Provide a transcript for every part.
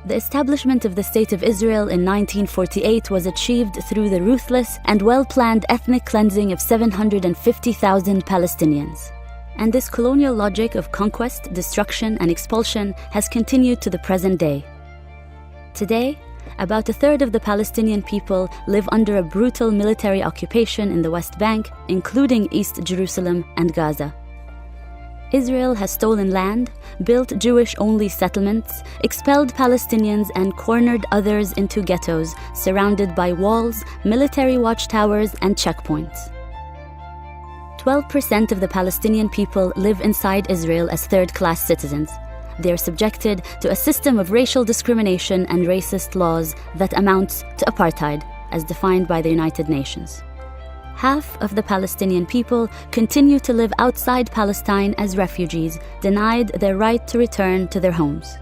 The establishment of the State of Israel in 1948 was achieved through the ruthless and well-planned ethnic cleansing of 750,000 Palestinians. And this colonial logic of conquest, destruction, and expulsion has continued to the present day. Today, about a third of the Palestinian people live under a brutal military occupation in the West Bank, including East Jerusalem and Gaza. Israel has stolen land, built Jewish-only settlements, expelled Palestinians, and cornered others into ghettos surrounded by walls, military watchtowers, and checkpoints. 12% of the Palestinian people live inside Israel as third-class citizens. They are subjected to a system of racial discrimination and racist laws that amounts to apartheid, as defined by the United Nations. Half of the Palestinian people continue to live outside Palestine as refugees, denied their right to return to their homes.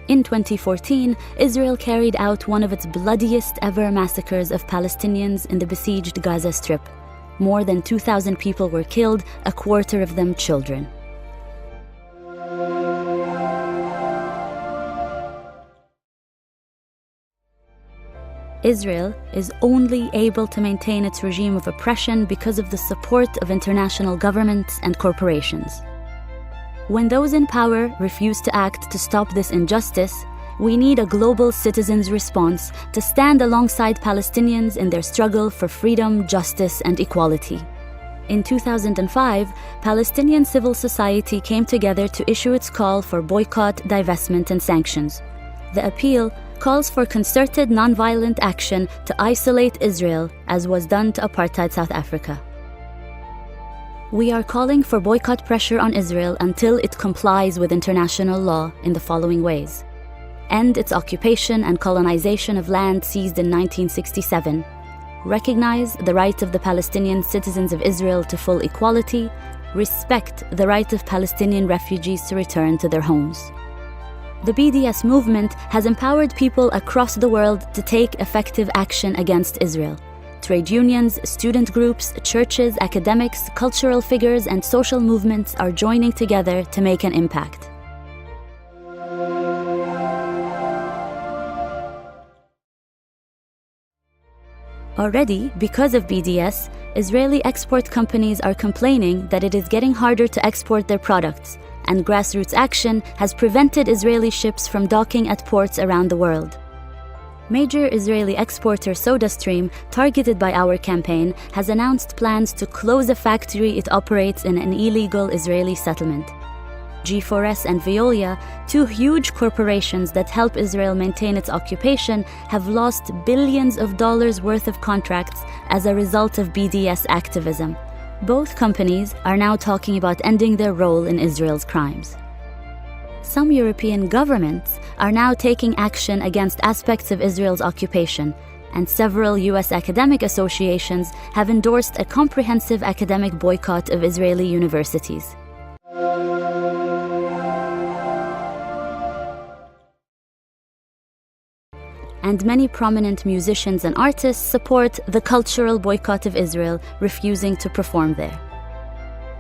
In 2014, Israel carried out one of its bloodiest ever massacres of Palestinians in the besieged Gaza Strip. More than 2,000 people were killed, a quarter of them children. Israel is only able to maintain its regime of oppression because of the support of international governments and corporations. When those in power refuse to act to stop this injustice, we need a global citizens' response to stand alongside Palestinians in their struggle for freedom, justice, and equality. In 2005, Palestinian civil society came together to issue its call for boycott, divestment, and sanctions. The appeal calls for concerted nonviolent action to isolate Israel, as was done to apartheid South Africa. We are calling for boycott pressure on Israel until it complies with international law in the following ways: end its occupation and colonization of land seized in 1967, recognize the right of the Palestinian citizens of Israel to full equality, respect the right of Palestinian refugees to return to their homes. The BDS movement has empowered people across the world to take effective action against Israel. Trade unions, student groups, churches, academics, cultural figures, and social movements are joining together to make an impact. Already, because of BDS, Israeli export companies are complaining that it is getting harder to export their products, and grassroots action has prevented Israeli ships from docking at ports around the world. Major Israeli exporter SodaStream, targeted by our campaign, has announced plans to close a factory it operates in an illegal Israeli settlement. G4S and Veolia, two huge corporations that help Israel maintain its occupation, have lost billions of dollars worth of contracts as a result of BDS activism. Both companies are now talking about ending their role in Israel's crimes. Some European governments are now taking action against aspects of Israel's occupation, and several US academic associations have endorsed a comprehensive academic boycott of Israeli universities. And many prominent musicians and artists support the cultural boycott of Israel, refusing to perform there.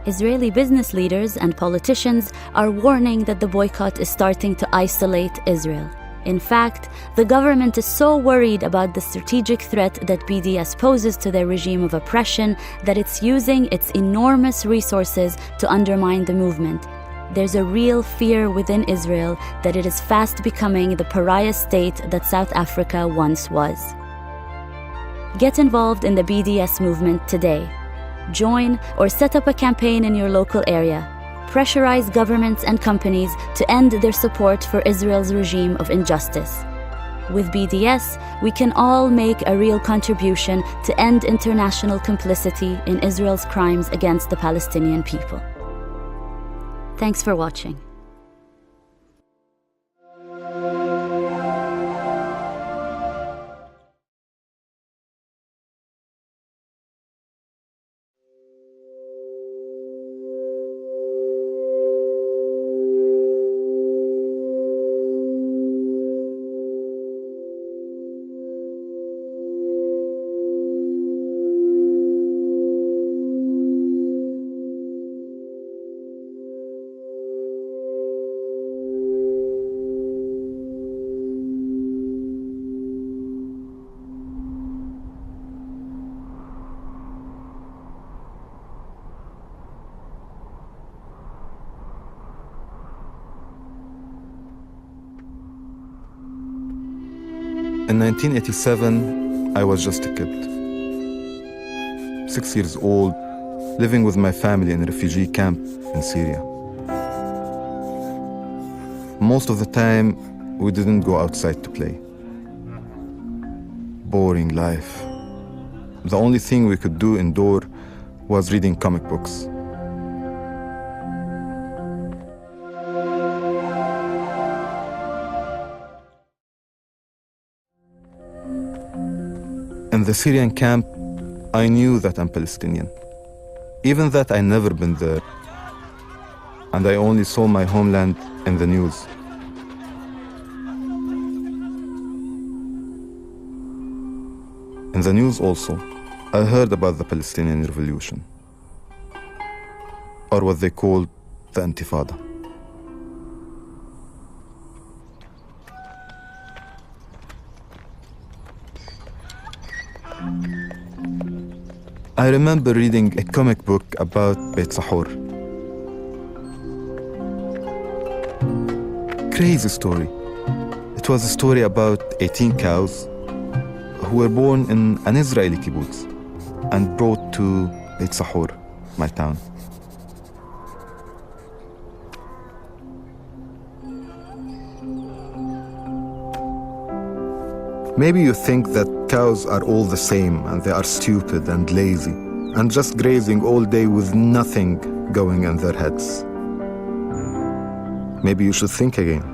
Israeli business leaders and politicians are warning that the boycott is starting to isolate Israel. In fact, the government is so worried about the strategic threat that BDS poses to their regime of oppression that it's using its enormous resources to undermine the movement. There's a real fear within Israel that it is fast becoming the pariah state that South Africa once was. Get involved in the BDS movement today. Join or set up a campaign in your local area. Pressurize governments and companies to end their support for Israel's regime of injustice. With BDS, we can all make a real contribution to end international complicity in Israel's crimes against the Palestinian people. Thanks for watching. In 1987, I was just a kid. 6 years old, living with my family in a refugee camp in Syria. Most of the time, we didn't go outside to play. Boring life. The only thing we could do indoor was reading comic books. In the Syrian camp, I knew that I'm Palestinian. Even that I never been there. And I only saw my homeland in the news. In the news also, I heard about the Palestinian Revolution, or what they called the Intifada. I remember reading a comic book about Beit Sahur. Crazy story. It was a story about 18 cows who were born in an Israeli kibbutz and brought to Beit Sahur, my town. Maybe you think that cows are all the same and they are stupid and lazy and just grazing all day with nothing going in their heads. Maybe you should think again.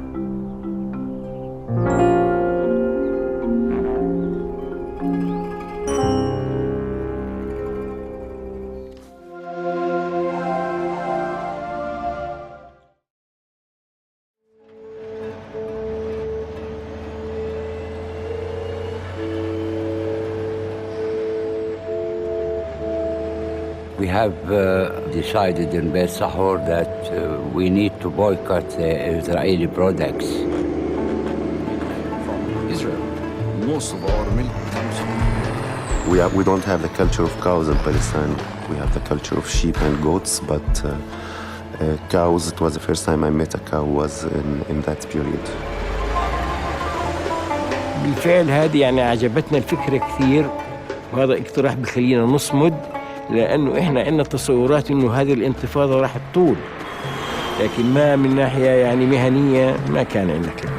We have decided in Beit Sahur that we need to boycott Israeli products. Israel, most of our milk comes from We don't have the culture of cows in Palestine. We have the culture of sheep and goats, but cows, it was the first time I met a cow was in that period. بالفعل هذه يعني عجبتنا الفكرة كثير، وهذا اقتراح بخلينا نصمد، لأنه إحنا عندنا تصورات إنه هذه الانتفاضة راح تطول، لكن ما من ناحية يعني مهنية ما كان عندنا كلام.